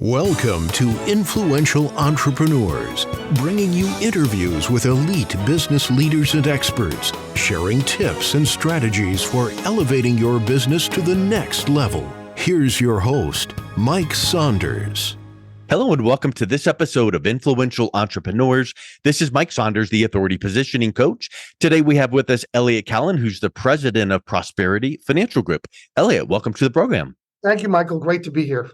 Welcome to Influential Entrepreneurs, bringing you interviews with elite business leaders and experts, sharing tips and strategies for elevating your business to the next level. Here's your host, Mike Saunders. Hello and welcome to this episode of Influential Entrepreneurs. This is Mike Saunders, the Authority Positioning Coach. Today we have with us Elliot Kallen, who's the president of Prosperity Financial Group. Elliot, welcome to the program. Thank you, Michael. Great to be here.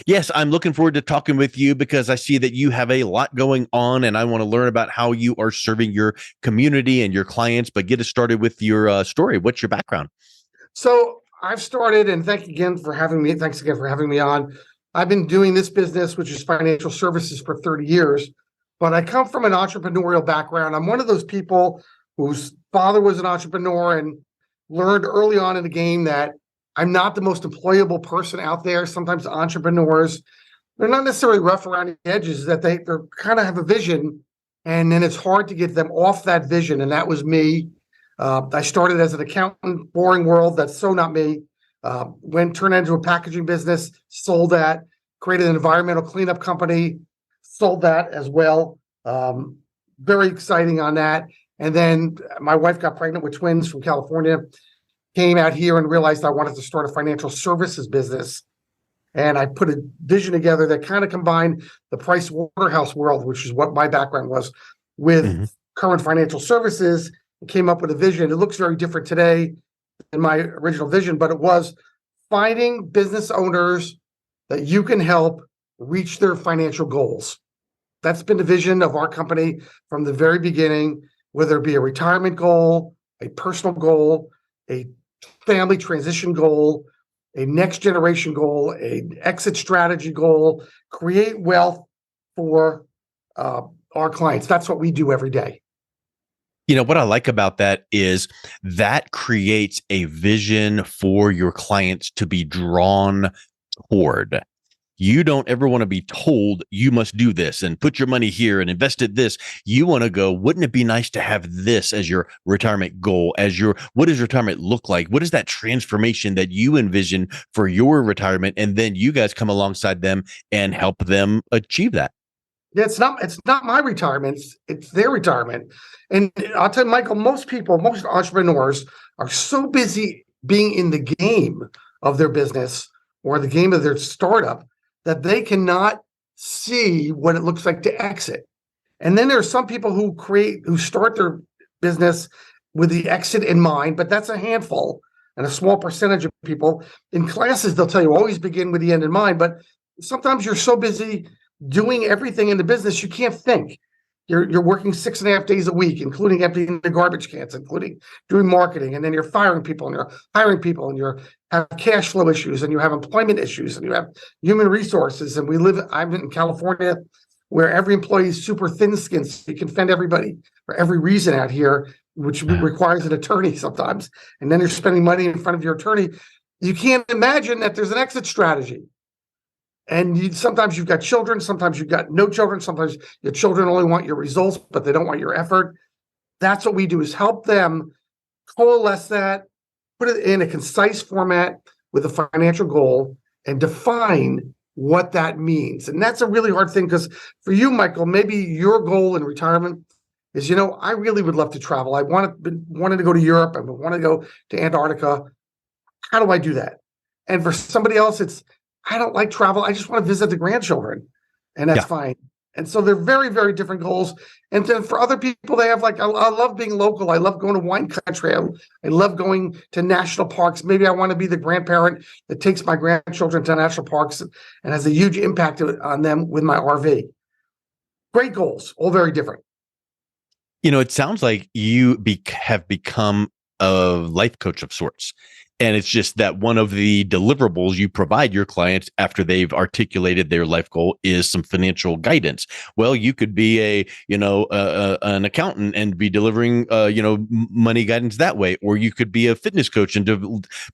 Yes, I'm looking forward to talking with you because I see that you have a lot going on and I want to learn about how you are serving your community and your clients. But get us started with your story. What's your background? So I've started, and thanks again for having me on. I've been doing this business, which is financial services, for 30 years, but I come from an entrepreneurial background. I'm one of those people whose father was an entrepreneur and learned early on in the game that I'm not the most employable person out there. Sometimes entrepreneurs, they're not necessarily rough around the edges, that they're kind of have a vision, and then it's hard to get them off that vision. And that was me. I started as an accountant, boring world. That's so not me. Turned into a packaging business, sold that, created an environmental cleanup company, sold that as well. Very exciting on that. And then my wife got pregnant with twins from California, came out here and realized I wanted to start a financial services business. And I put a vision together that kind of combined the Price Waterhouse world, which is what my background was, with current financial services, and came up with a vision. It looks very different today than my original vision, but it was finding business owners that you can help reach their financial goals. That's been the vision of our company from the very beginning, whether it be a retirement goal, a personal goal, a family transition goal, a next generation goal, an exit strategy goal, create wealth for our clients. That's what we do every day. You know, what I like about that is that creates a vision for your clients to be drawn toward. You don't ever want to be told you must do this and put your money here and invest it this. You want to go, wouldn't it be nice to have this as your retirement goal, what does retirement look like? What is that transformation that you envision for your retirement? And then you guys come alongside them and help them achieve that. Yeah, it's not my retirement, it's their retirement. And I'll tell you, Michael, most entrepreneurs are so busy being in the game of their business or the game of their startup that they cannot see what it looks like to exit. And then there are some people who start their business with the exit in mind, but that's a handful and a small percentage of people. In classes, they'll tell you always begin with the end in mind, but sometimes you're so busy doing everything in the business, you can't think. You're working 6.5 days a week, including emptying the garbage cans, including doing marketing, and then you're firing people and you're hiring people and you have cash flow issues and you have employment issues and you have human resources. And I'm in California where every employee is super thin-skinned, so you can fend everybody for every reason out here, which requires an attorney sometimes. And then you're spending money in front of your attorney. You can't imagine that there's an exit strategy. And sometimes you've got children, sometimes you've got no children, sometimes your children only want your results, but they don't want your effort. That's what we do, is help them coalesce that, put it in a concise format with a financial goal, and define what that means. And that's a really hard thing, because for you, Michael, maybe your goal in retirement is, I really would love to travel. I wanted to go to Europe. I want to go to Antarctica. How do I do that? And for somebody else, it's, I don't like travel. I just want to visit the grandchildren, and that's fine. And so they're very, very different goals. And then for other people, they have I love being local. I love going to wine country. I love going to national parks. Maybe I want to be the grandparent that takes my grandchildren to national parks and has a huge impact on them with my RV. Great goals, all very different. It sounds like you have become a life coach of sorts. And it's just that one of the deliverables you provide your clients after they've articulated their life goal is some financial guidance. Well, you could be an accountant and be delivering, money guidance that way, or you could be a fitness coach.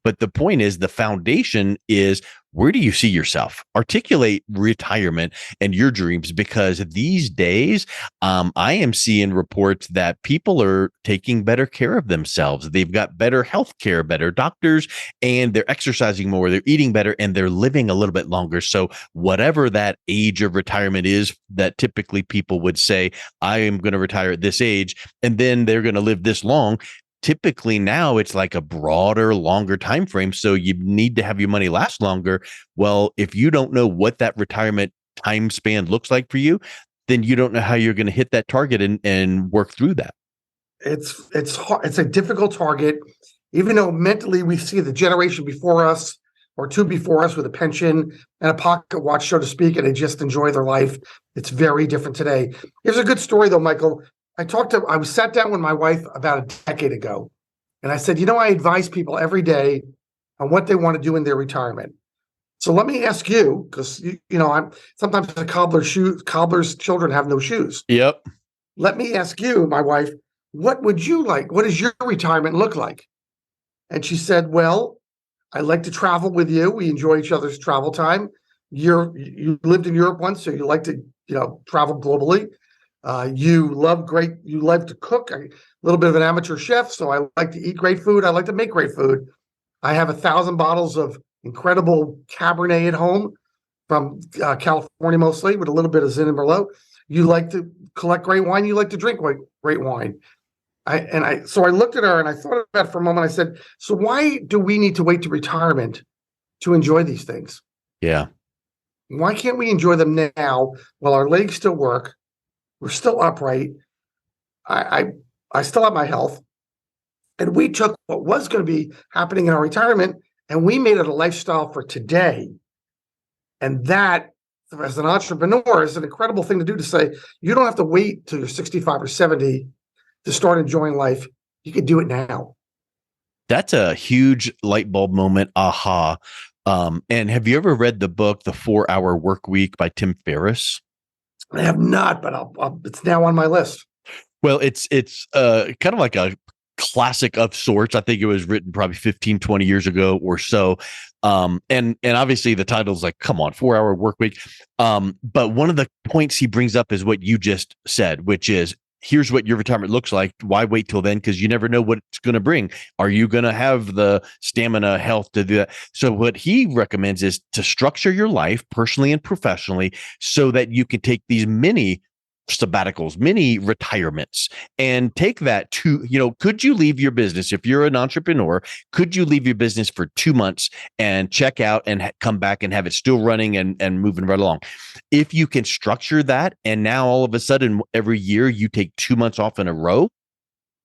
But the point is, the foundation is where do you see yourself? Articulate retirement and your dreams, because these days I am seeing reports that people are taking better care of themselves. They've got better health care, better doctors, and they're exercising more, they're eating better, and they're living a little bit longer. So whatever that age of retirement is that typically people would say, I am going to retire at this age, and then they're going to live this long. Typically now it's like a broader, longer time frame. So you need to have your money last longer. Well, if you don't know what that retirement time span looks like for you, then you don't know how you're going to hit that target and work through that. It's hard. It's a difficult target, even though mentally we see the generation before us or two before us with a pension and a pocket watch, so to speak, and they just enjoy their life. It's very different today. Here's a good story though, Michael. I was sat down with my wife about a decade ago, and I said, I advise people every day on what they want to do in their retirement. So let me ask you, because I'm sometimes a cobbler's children have no shoes. Yep. Let me ask you, my wife, what would you like? What does your retirement look like? And she said, well, I like to travel with you. We enjoy each other's travel time. You lived in Europe once, so you like to, travel globally. You love to cook. A little bit of an amateur chef, so I like to eat great food. I like to make great food. I have 1,000 bottles of incredible Cabernet at home from California mostly, with a little bit of Zin and Merlot. You like to collect great wine. You like to drink great wine. So I looked at her and I thought about it for a moment. I said, so why do we need to wait to retirement to enjoy these things? Yeah. Why can't we enjoy them now while our legs still work? We're still upright. I still have my health. And we took what was going to be happening in our retirement and we made it a lifestyle for today. And that, as an entrepreneur, is an incredible thing to do, to say, you don't have to wait till you're 65 or 70 to start enjoying life. You can do it now. That's a huge light bulb moment. Aha. And have you ever read the book, The 4-Hour Work Week by Tim Ferriss? I have not, but it's now on my list. Well, it's kind of like a classic of sorts. I think it was written probably 15, 20 years ago or so. And obviously the title's like, come on, 4-Hour Work Week. But one of the points he brings up is what you just said, which is, here's what your retirement looks like. Why wait till then? Because you never know what it's going to bring. Are you going to have the stamina, health to do that? So what he recommends is to structure your life personally and professionally so that you can take these mini sabbaticals, mini retirements, and take that to, could you leave your business? If you're an entrepreneur, could you leave your business for 2 months and check out and come back and have it still running and moving right along? If you can structure that, and now all of a sudden every year you take 2 months off in a row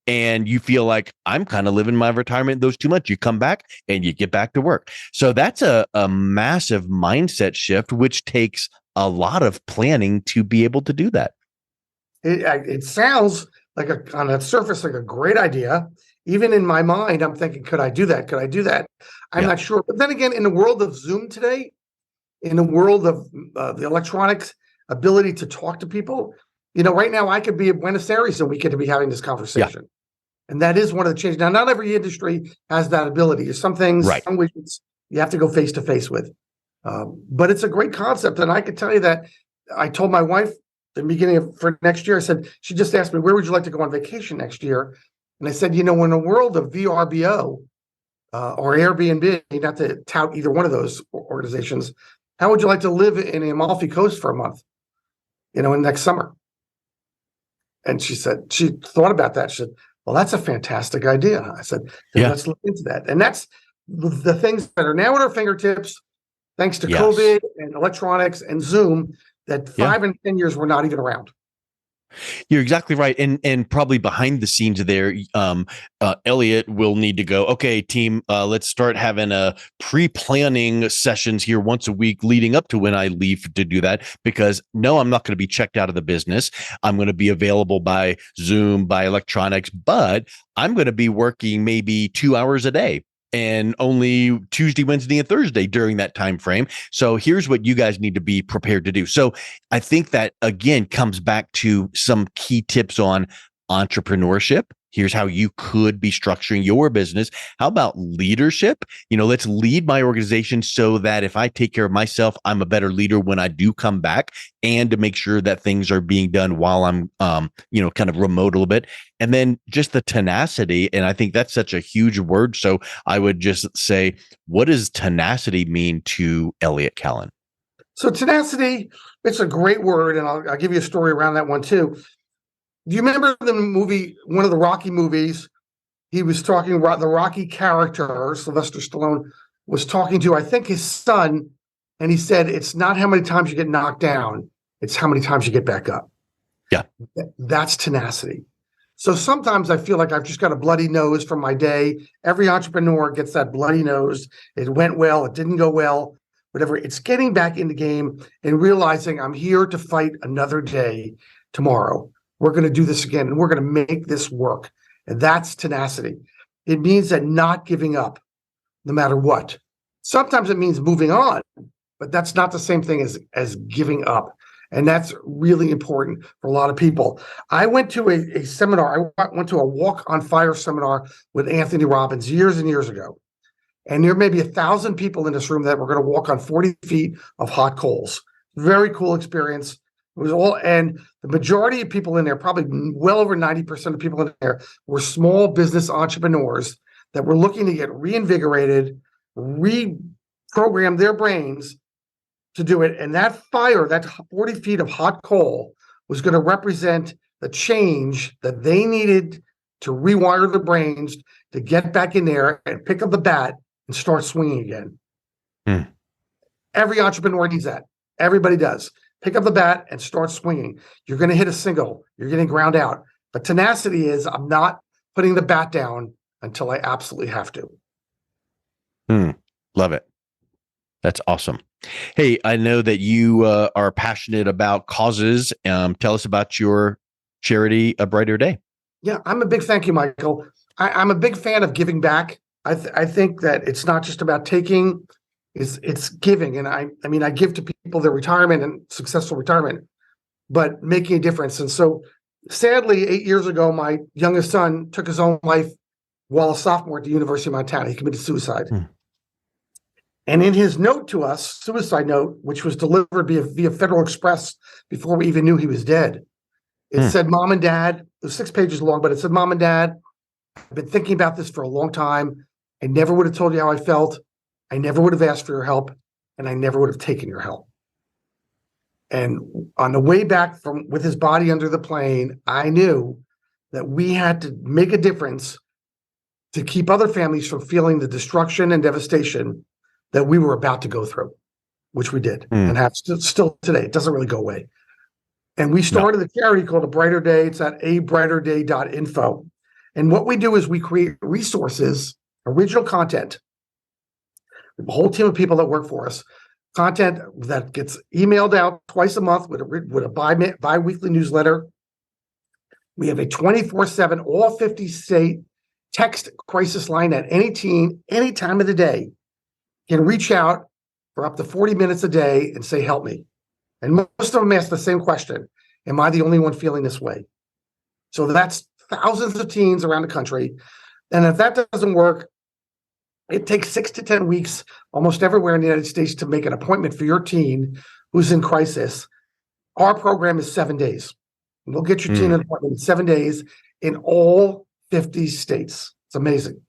and you feel like, I'm kind of living my retirement those 2 months, you come back and you get back to work. So that's a massive mindset shift, which takes a lot of planning to be able to do that. It sounds like on the surface like a great idea. Even in my mind, I'm thinking, could I do that? Could I do that? I'm not sure. But then again, in the world of Zoom today, in the world of the electronics ability to talk to people, right now I could be at Buenos Aires and we could be having this conversation. Yeah. And that is one of the changes. Now, not every industry has that ability. There's some things, some widgets you have to go face to face with. But it's a great concept. And I could tell you that I told my wife, the beginning for next year, I said, she just asked me, where would you like to go on vacation next year? And I said, in the world of VRBO or Airbnb, not to tout either one of those organizations, how would you like to live in the Amalfi Coast for a month, in next summer? And she said, she thought about that. She said, well, that's a fantastic idea. I said, let's look into that. And that's the things that are now at our fingertips, thanks to COVID and electronics and Zoom, that 5 and 10 years were not even around. You're exactly right. And probably behind the scenes there, Elliot will need to go, okay, team, let's start having a pre-planning sessions here once a week leading up to when I leave to do that, because no, I'm not going to be checked out of the business. I'm going to be available by Zoom, by electronics, but I'm going to be working maybe 2 hours a day, and only Tuesday, Wednesday, and Thursday during that time frame. So here's what you guys need to be prepared to do. So I think that, again, comes back to some key tips on entrepreneurship Here's how you could be structuring your business. How about leadership? Let's lead my organization so that if I take care of myself, I'm a better leader when I do come back, and to make sure that things are being done while I'm, kind of remote a little bit. And then just the tenacity. And I think that's such a huge word. So I would just say, what does tenacity mean to Elliot Kallen? So tenacity, it's a great word. And I'll give you a story around that one too. Do you remember the movie, one of the Rocky movies? He was talking about the Rocky character, Sylvester Stallone, was talking to, I think, his son, and he said, it's not how many times you get knocked down, it's how many times you get back up. Yeah. That's tenacity. So sometimes I feel like I've just got a bloody nose from my day. Every entrepreneur gets that bloody nose. It went well, it didn't go well, whatever. It's getting back in the game and realizing I'm here to fight another day tomorrow. We're going to do this again, and we're going to make this work. And that's tenacity. It means that not giving up, no matter what. Sometimes it means moving on, but that's not the same thing as giving up. And that's really important for a lot of people. I went to a seminar. I went to a Walk on Fire seminar with Anthony Robbins years and years ago. And there may be 1,000 people in this room that were going to walk on 40 feet of hot coals. Very cool experience. It was all, and the majority of people in there, probably well over 90% of people in there, were small business entrepreneurs that were looking to get reinvigorated, reprogram their brains to do it. And that fire, that 40 feet of hot coal, was going to represent the change that they needed to rewire their brains to get back in there and pick up the bat and start swinging again. Every entrepreneur needs that. Everybody does. Pick up the bat and start swinging. You're going to hit a single. You're getting ground out. But tenacity is, I'm not putting the bat down until I absolutely have to. Love it. That's awesome. Hey, I know that you are passionate about causes. Tell us about your charity, A Brighter Day. Yeah, I'm a big thank you, Michael. I'm a big fan of giving back. I think that it's not just about taking, it's giving. And I mean, I give to people their retirement and successful retirement, but making a difference. And so sadly, 8 years ago, my youngest son took his own life while a sophomore at the University of Montana. He committed suicide. And in his note to us, suicide note, which was delivered via Federal Express before we even knew he was dead, it said, Mom and Dad, it was 6 pages long, but it said, Mom and Dad, I've been thinking about this for a long time. I never would have told you how I felt. I never would have asked for your help, and I never would have taken your help. And on the way back with his body under the plane, I knew that we had to make a difference to keep other families from feeling the destruction and devastation that we were about to go through, which we did and have still today. It doesn't really go away. And we started a charity called A Brighter Day. It's at abrighterday.info. And what we do is we create resources, original content, a whole team of people that work for us, content that gets emailed out twice a month with a bi-weekly newsletter. We have a 24/7, all 50 state text crisis line at any teen, any time of the day, can reach out for up to 40 minutes a day and say, help me. And most of them ask the same question. Am I the only one feeling this way? So that's thousands of teens around the country. And if that doesn't work, it takes 6 to 10 weeks almost everywhere in the United States to make an appointment for your teen who's in crisis. Our program is 7 days. We'll get your teen an appointment in 7 days in all 50 states. It's amazing.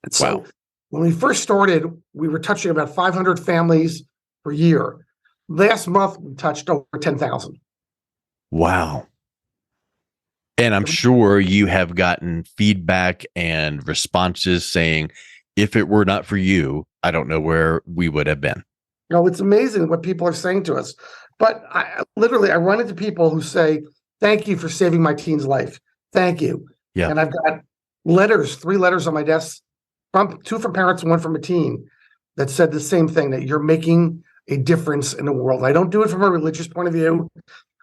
And so when we first started, we were touching about 500 families per year. Last month, we touched over 10,000. Wow. And I'm sure you have gotten feedback and responses saying, if it were not for you, I don't know where we would have been. No, it's amazing what people are saying to us. But I run into people who say, thank you for saving my teen's life. Thank you. Yeah. And I've got letters, 3 letters on my desk, 2 from parents and 1 from a teen, that said the same thing, that you're making a difference in the world. I don't do it from a religious point of view.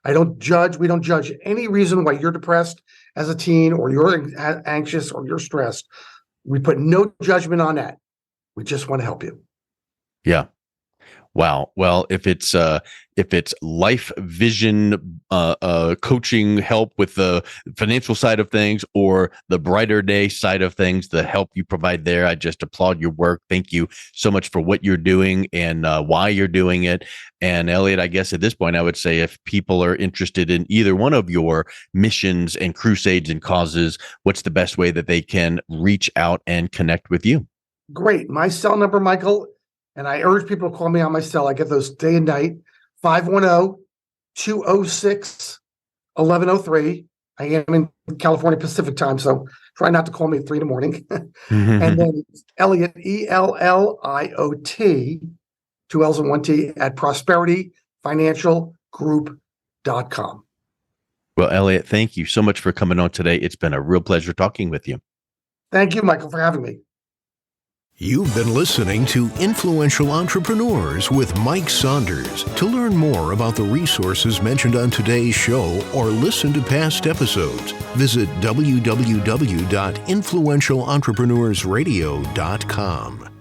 I don't judge. We don't judge any reason why you're depressed as a teen or you're anxious or you're stressed. We put no judgment on that. We just want to help you. Yeah. Wow. Well, if it's life vision coaching help with the financial side of things or the brighter day side of things, the help you provide there, I just applaud your work. Thank you so much for what you're doing and why you're doing it. And Elliot, I guess at this point, I would say if people are interested in either one of your missions and crusades and causes, what's the best way that they can reach out and connect with you? Great. My cell number, Michael, and I urge people to call me on my cell. I get those day and night, 510-206-1103. I am in California Pacific time, so try not to call me at 3 a.m. And then it's Elliot, Elliot, 2 L's and 1 T, at prosperityfinancialgroup.com. Well, Elliot, thank you so much for coming on today. It's been a real pleasure talking with you. Thank you, Michael, for having me. You've been listening to Influential Entrepreneurs with Mike Saunders. To learn more about the resources mentioned on today's show or listen to past episodes, visit www.influentialentrepreneurssradio.com.